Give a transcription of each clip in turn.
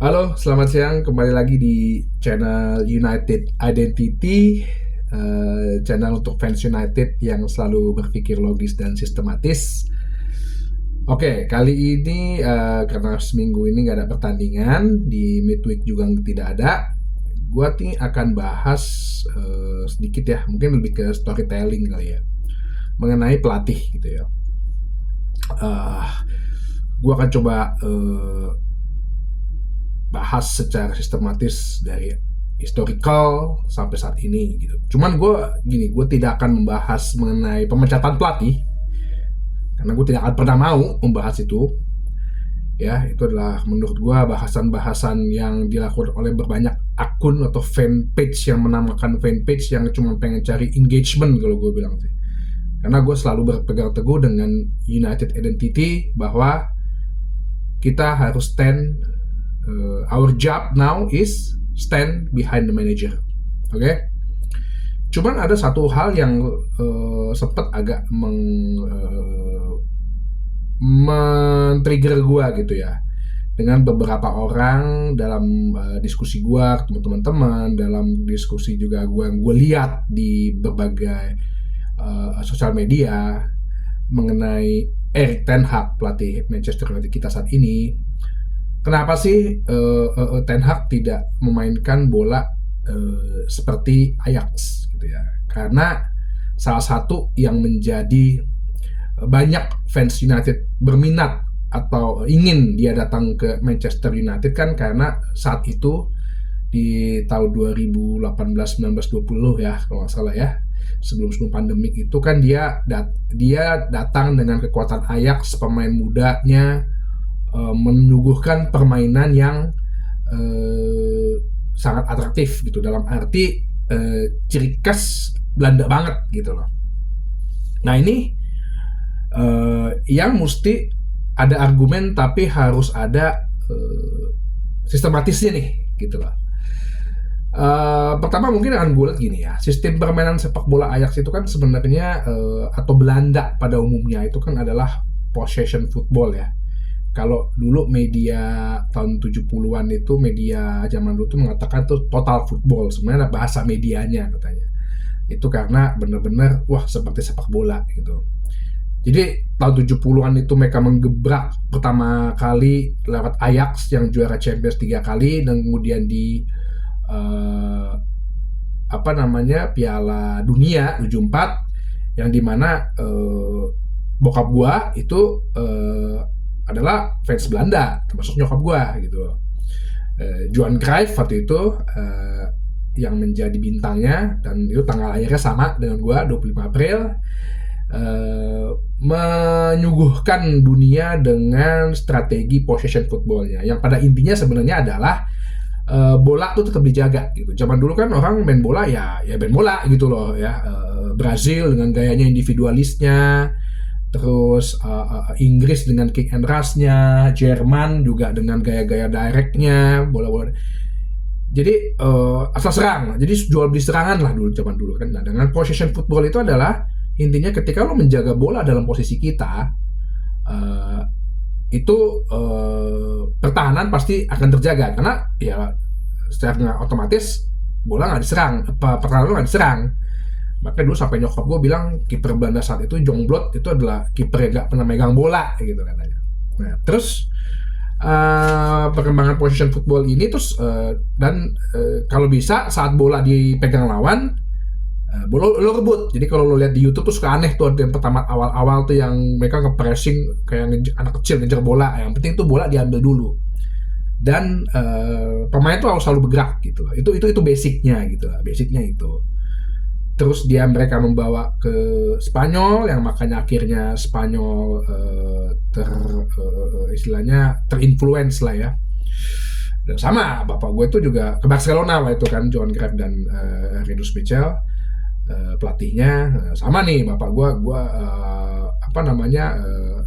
Halo, selamat siang. Kembali lagi di channel United Identity, channel untuk fans United yang selalu berpikir logis dan sistematis. Oke, kali ini karena seminggu ini nggak ada pertandingan, di midweek juga tidak ada, gua nih akan bahas sedikit ya, mungkin lebih ke storytelling kali ya, mengenai pelatih gitu ya. Uh, gua akan coba bahas secara sistematis dari historical sampai saat ini gitu. Cuman gue tidak akan membahas mengenai pemecatan pelatih karena gue tidak akan pernah mau membahas itu. Ya, itu adalah menurut gue bahasan-bahasan yang dilakukan oleh berbanyak akun atau fanpage yang menamakan fanpage yang cuma pengen cari engagement kalau gue bilang sih. Karena gue selalu berpegang teguh dengan United Identity bahwa kita harus stand, our job now is stand behind the manager. Oke. Okay? Cuman ada satu hal yang sempat agak men-trigger gue gitu ya, dengan beberapa orang dalam diskusi gue ketemu teman-teman, dalam diskusi juga gue lihat di berbagai sosial media mengenai Erik ten Hag, pelatih Manchester United kita saat ini. Kenapa sih Ten Hag tidak memainkan bola seperti Ajax gitu ya? Karena salah satu yang menjadi banyak fans United berminat atau ingin dia datang ke Manchester United kan karena saat itu di tahun 2018, 19, 20 ya kalau nggak salah ya, sebelum pandemik itu kan dia datang dengan kekuatan Ajax, pemain mudanya, menyuguhkan permainan yang sangat atraktif gitu, dalam arti ciri khas Belanda banget gitu loh. Nah ini yang mesti ada argumen tapi harus ada sistematisnya nih gitu loh. Pertama mungkin akan gue lihat gini ya, sistem permainan sepak bola Ajax itu kan sebenarnya atau Belanda pada umumnya itu kan adalah possession football ya. Kalau dulu media tahun 70-an itu, media zaman dulu tuh mengatakan tuh total football, sebenarnya bahasa medianya katanya. Itu karena benar-benar wah seperti sepak bola gitu. Jadi tahun 70-an itu mereka menggebrak pertama kali lewat Ajax yang juara Champions 3 kali, dan kemudian di Piala Dunia 74 yang dimana bokap gua itu adalah fans Belanda, termasuk nyokap gua gitu. Johan Cruyff waktu itu yang menjadi bintangnya, dan itu tanggal lahirnya sama dengan gua, 25 April. Menyuguhkan dunia dengan strategi possession footballnya yang pada intinya sebenarnya adalah bola tuh tetap dijaga gitu. Zaman dulu kan orang main bola ya main bola gitu loh ya. Brazil dengan gayanya individualisnya, terus Inggris dengan kick and rush-nya, Jerman juga dengan gaya-gaya direct-nya, bola-bola. Jadi asal serang, jadi jual beli serangan lah dulu zaman dulu kan. Nah, dengan possession football itu adalah intinya ketika lo menjaga bola dalam posisi kita, itu pertahanan pasti akan terjaga karena ya secara otomatis bola nggak diserang, pertahanan lo nggak diserang. Makanya dulu sampai nyokap gue bilang kiper Belanda saat itu Jongbloed itu adalah kiper yang gak pernah megang bola gitu katanya. Nah terus perkembangan position football ini terus kalau bisa saat bola dipegang lawan, lo rebut. Jadi kalau lo lihat di YouTube tuh suka aneh tuh, yang pertama awal-awal tuh yang mereka nge-pressing kayak anak kecil ngejar bola. Yang penting tuh bola diambil dulu. Dan pemain tuh harus selalu bergerak gitu. Itu basicnya gitu lah. Basicnya itu. Terus mereka membawa ke Spanyol, yang makanya akhirnya Spanyol istilahnya terinfluence lah ya. Dan sama bapak gue itu juga ke Barcelona waktu itu kan, Johan Cruyff dan Rinus Michel pelatihnya. Sama nih bapak gue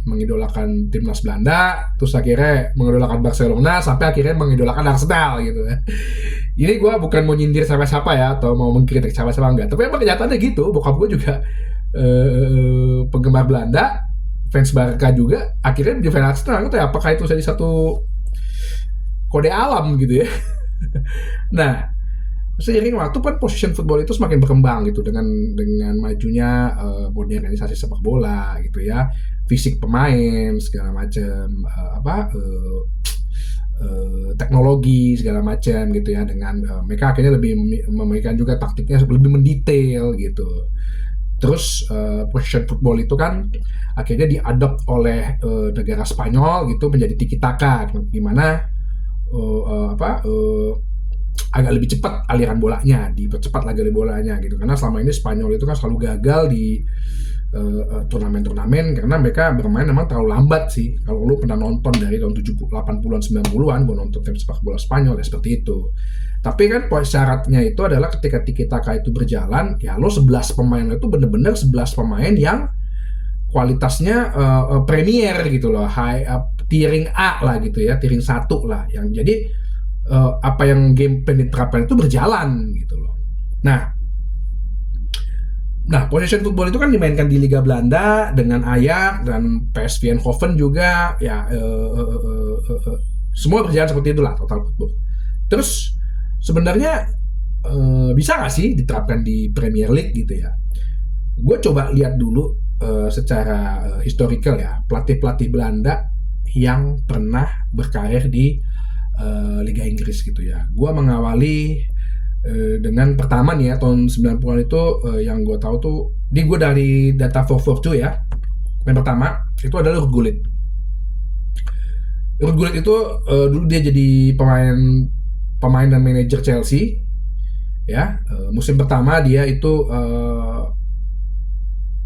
mengidolakan timnas Belanda, terus akhirnya mengidolakan Barcelona, sampai akhirnya mengidolakan Arsenal gitu ya. Ini gue bukan mau nyindir siapa-siapa ya, atau mau mengkritik siapa-siapa, enggak, tapi emang kenyataannya gitu. Bokap gue juga penggemar Belanda, fans Barca juga, akhirnya di fans Arsenal gitu ya. Apakah itu jadi satu kode alam gitu ya. Nah, seiring waktu kan position football itu semakin berkembang gitu dengan majunya modernisasi sepak bola gitu ya, fisik pemain segala macam, teknologi segala macam gitu ya, dengan mereka akhirnya lebih memberikan juga taktiknya lebih mendetail gitu. Terus position football itu kan akhirnya diadopt oleh negara Spanyol gitu menjadi tiki taka, gimana agak lebih cepat aliran bolanya, dipercepat lagi aliran bolanya gitu. Karena selama ini Spanyol itu kan selalu gagal di turnamen-turnamen karena mereka bermain memang terlalu lambat sih. Kalau lu pernah nonton dari tahun 70, 80-an, 90-an, gue nonton tim sepak bola Spanyol ya seperti itu. Tapi kan syaratnya itu adalah ketika tiki taka itu berjalan, ya lo 11 pemain itu bener-bener 11 pemain yang kualitasnya premier gitu loh, high tiering A lah gitu ya, tiering 1 lah, yang jadi apa yang game plan diterapkan itu berjalan gitu loh. Nah, possession football itu kan dimainkan di Liga Belanda dengan Ajax dan PSV Eindhoven juga ya, semua berjalan seperti itulah total football. Terus sebenarnya bisa nggak sih diterapkan di Premier League gitu ya? Gue coba lihat dulu secara historical ya, pelatih-pelatih Belanda yang pernah berkarir di Liga Inggris gitu ya. Gue mengawali dengan pertama nih ya, tahun 90-an itu yang gue tahu tuh, gue dari data 442 ya. Yang pertama itu adalah Ruud Gullit. Ruud Gullit itu dulu dia jadi pemain dan manajer Chelsea ya. Musim pertama dia itu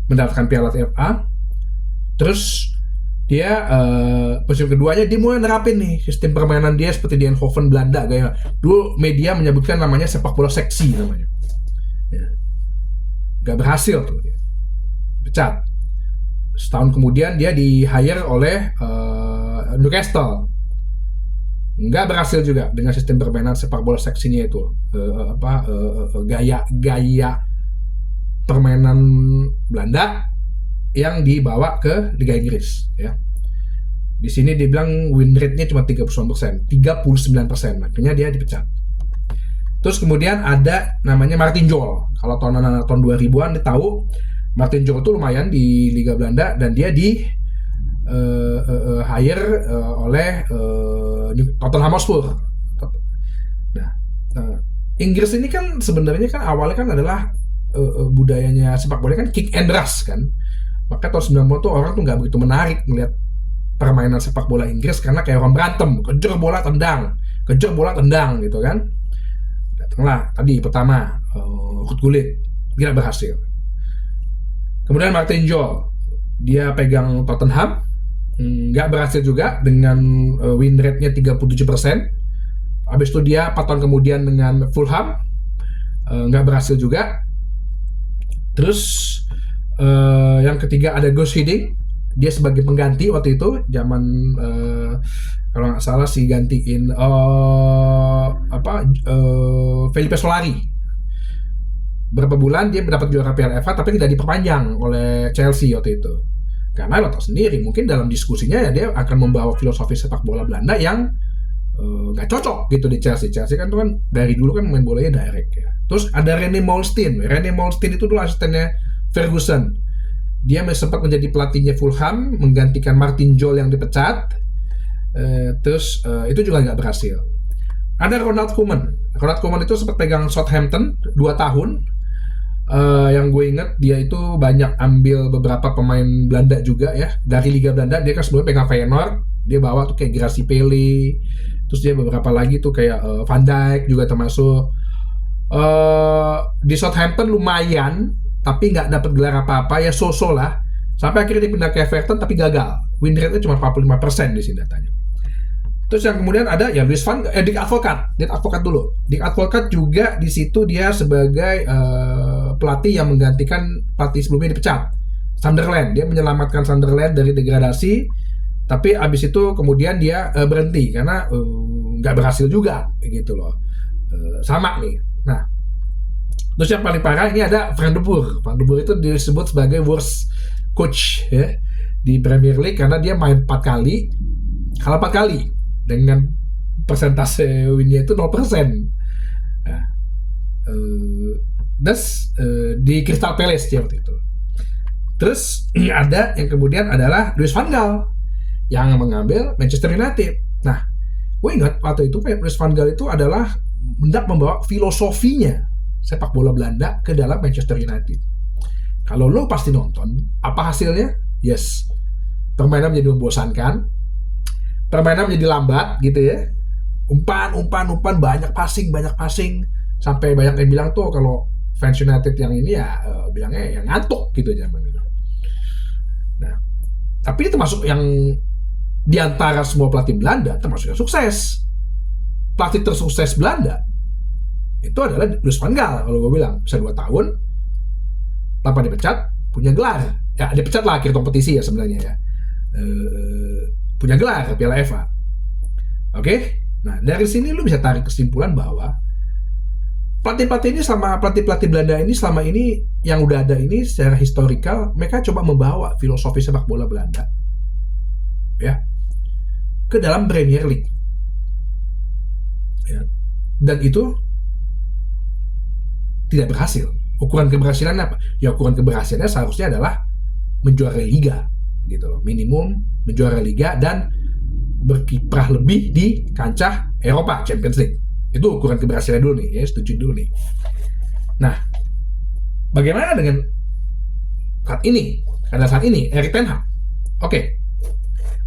mendapatkan piala FA. Terus dia musim keduanya dia mulai nerapin nih sistem permainan dia seperti di Eindhoven Belanda kayak dulu media menyebutkan namanya sepak bola seksi namanya ya. Gak berhasil tuh dia pecat. Setahun kemudian dia di hire oleh Newcastle, nggak berhasil juga dengan sistem permainan sepak bola seksinya itu, gaya permainan Belanda yang dibawa ke Liga Inggris ya. Di sini dibilang win rate-nya cuma 39%, makanya dia dipecat. Terus kemudian ada namanya Martin Jol. Kalau tahun 2000-an dia tahu Martin Jol itu lumayan di Liga Belanda dan dia di hire oleh Tottenham Hotspur. Nah, Inggris ini kan sebenarnya kan awalnya kan adalah budayanya sepak bola kan kick and rush kan. Maka tahun 90 tuh orang tuh nggak begitu menarik melihat permainan sepak bola Inggris karena kayak orang berantem, kejar bola tendang gitu kan. Datanglah tadi pertama Ruud Gullit, tidak berhasil. Kemudian Martin Jol, dia pegang Tottenham, nggak berhasil juga dengan win rate-nya 37%. Habis itu dia 4 tahun kemudian dengan Fulham, nggak berhasil juga. Terus yang ketiga ada Gus Hiddink, dia sebagai pengganti waktu itu zaman kalau nggak salah sih gantiin Felipe Solari. Berapa bulan dia mendapat juara Piala FA tapi tidak diperpanjang oleh Chelsea waktu itu. Karena lo tau sendiri, mungkin dalam diskusinya ya dia akan membawa filosofi sepak bola Belanda yang nggak cocok gitu di Chelsea. Chelsea kan tuh kan dari dulu kan main bolanya direct ya. Terus ada René Molstein itu dulu asistennya Ferguson. Dia sempat menjadi pelatihnya Fulham, menggantikan Martin Jol yang dipecat. Terus itu juga nggak berhasil. Ada Ronald Koeman itu sempat pegang Southampton 2 tahun. Yang gue inget dia itu banyak ambil beberapa pemain Belanda juga ya dari Liga Belanda. Dia kan sebelumnya pegang Feyenoord, dia bawa tuh kayak Gracie Pele, terus dia beberapa lagi tuh kayak Van Dijk juga termasuk. Di Southampton lumayan tapi nggak dapat gelar apa-apa ya, so-so lah, sampai akhirnya dia pindah ke Everton tapi gagal, win rate-nya cuma 45% di sini datanya. Terus yang kemudian ada ya Dick Advocaat dulu. Dick Advocaat juga di situ dia sebagai pelatih yang menggantikan pelatih sebelumnya dipecat, Sunderland. Dia menyelamatkan Sunderland dari degradasi, tapi abis itu kemudian dia berhenti karena nggak berhasil juga gitu loh. Sama nih. Nah, terus yang paling parah ini ada Frank de Boer. Frank de Boer itu disebut sebagai worst coach ya di Premier League karena dia main 4 kali, kalah 4 kali dengan persentase winnya itu 0%. Nah, di Crystal Palace dia waktu itu. Terus ada yang kemudian adalah Louis van Gaal yang mengambil Manchester United. Nah, gue ingat waktu itu Louis van Gaal itu adalah hendak membawa filosofinya sepak bola Belanda ke dalam Manchester United. Kalau lo pasti nonton, apa hasilnya? Yes, permainan menjadi membosankan, permainan menjadi lambat gitu ya. Umpan, banyak passing, sampai banyak yang bilang tuh kalau fans United yang ini ya bilangnya yang ngantuk gitu zaman itu. Nah, tapi ini termasuk yang diantara semua pelatih Belanda termasuk yang sukses. Pelatih tersukses Belanda itu adalah Louis van Gaal. Kalau gue bilang bisa 2 tahun tanpa dipecat, punya gelar. Ya dipecat lah akhir kompetisi ya sebenarnya ya. Punya gelar Piala FA. Oke? Nah, dari sini lu bisa tarik kesimpulan bahwa pelatih-pelatih ini pelatih Belanda ini selama ini yang udah ada ini secara historikal mereka coba membawa filosofi sepak bola Belanda ya ke dalam Premier League. Ya. Dan itu tidak berhasil. Ukuran keberhasilan apa? Ya ukuran keberhasilannya seharusnya adalah menjuarai liga gitu loh. Minimum menjuarai liga dan berkiprah lebih di kancah Eropa, Champions League. Itu ukuran keberhasilan dulu nih, ya setuju dulu nih. Nah, bagaimana dengan saat ini? Karena saat ini Erik ten Hag. Oke.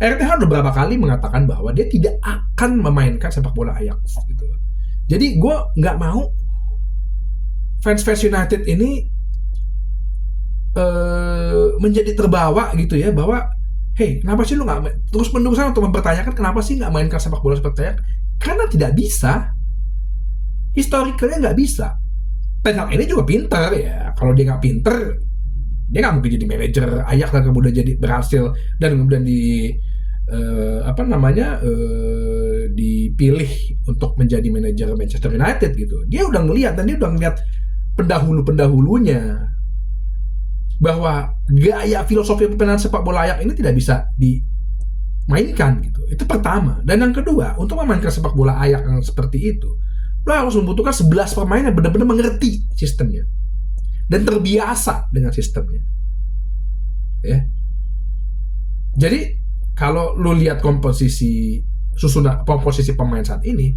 Erik ten Hag udah beberapa kali mengatakan bahwa dia tidak akan memainkan sepak bola Ajax gitu loh. Jadi gue nggak mau fans United ini menjadi terbawa gitu ya bahwa hey, kenapa sih lu nggak terus menerusan untuk mempertanyakan kenapa sih nggak mainkan sepak bola seperti Ajax? Karena tidak bisa. Historicalnya nggak bisa. Ten Hag ini juga pinter ya. Kalau dia nggak pinter, dia nggak mungkin jadi manajer Ajax dan kemudian jadi berhasil dan kemudian dipilih untuk menjadi manajer Manchester United gitu. Dia udah ngelihat pendahulunya bahwa gaya filosofi permainan sepak bola Ajax ini tidak bisa dimainkan gitu. Itu pertama. Dan yang kedua, untuk memainkan sepak bola Ajax yang seperti itu, lo harus membutuhkan 11 pemain yang benar-benar mengerti sistemnya dan terbiasa dengan sistemnya. Ya. Jadi kalau lo lihat komposisi pemain saat ini,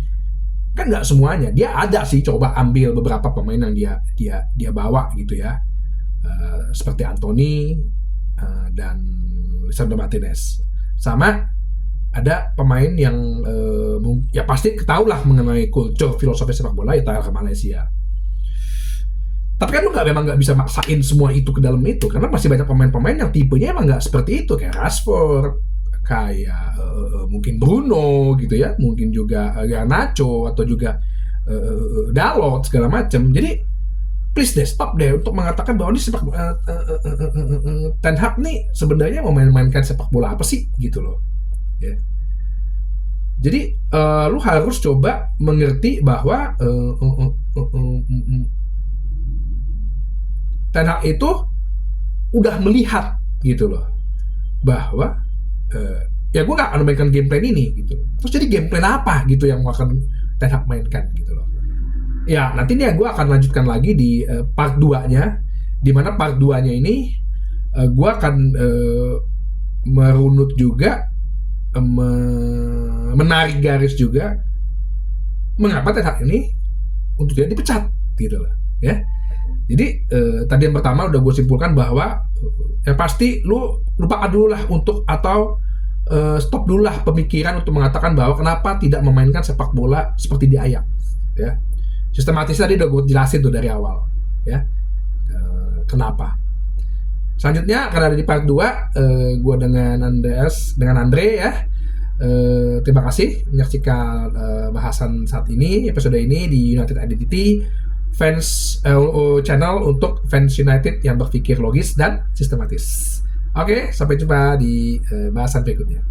kan nggak semuanya. Dia ada sih coba ambil beberapa pemain yang dia bawa gitu ya, seperti Anthony dan Lisandro Martinez. Sama ada pemain yang ya pasti ketahulah mengenai kultur filosofi sepak bola Italia ke Malaysia. Tapi kan lu memang nggak bisa maksain semua itu ke dalam itu karena masih banyak pemain-pemain yang tipenya emang nggak seperti itu kayak Rashford, kayak mungkin Bruno gitu ya, mungkin juga Garnacho atau juga Dalot segala macam. Jadi please deh stop deh untuk mengatakan bahwa ini sepak Ten Hag nih sebenarnya mau mainkan sepak bola apa sih gitu loh. Ya. Jadi lu harus coba mengerti bahwa Ten Hag itu udah melihat gitu loh bahwa ya gue gak akan mainkan game plan ini gitu. Terus jadi game plan apa gitu yang akan Ten Hag mainkan gitu loh. Ya nanti nih gue akan lanjutkan lagi di part 2-nya, dimana part 2-nya ini gue akan merunut juga, menarik garis juga mengapa Ten Hag ini untuk dia dipecat gitu loh ya. Jadi tadi yang pertama udah gue simpulkan bahwa yang pasti lu lupakan dulu lah untuk atau stop dulu lah pemikiran untuk mengatakan bahwa kenapa tidak memainkan sepak bola seperti di Ajax ya. Sistematis tadi udah gue jelasin tuh dari awal ya, kenapa. Selanjutnya akan ada di part 2 gue dengan Andre ya. Terima kasih menyaksikan bahasan saat ini, episode ini di United Identity fans channel untuk fans United yang berpikir logis dan sistematis. Oke, sampai jumpa di bahasan berikutnya.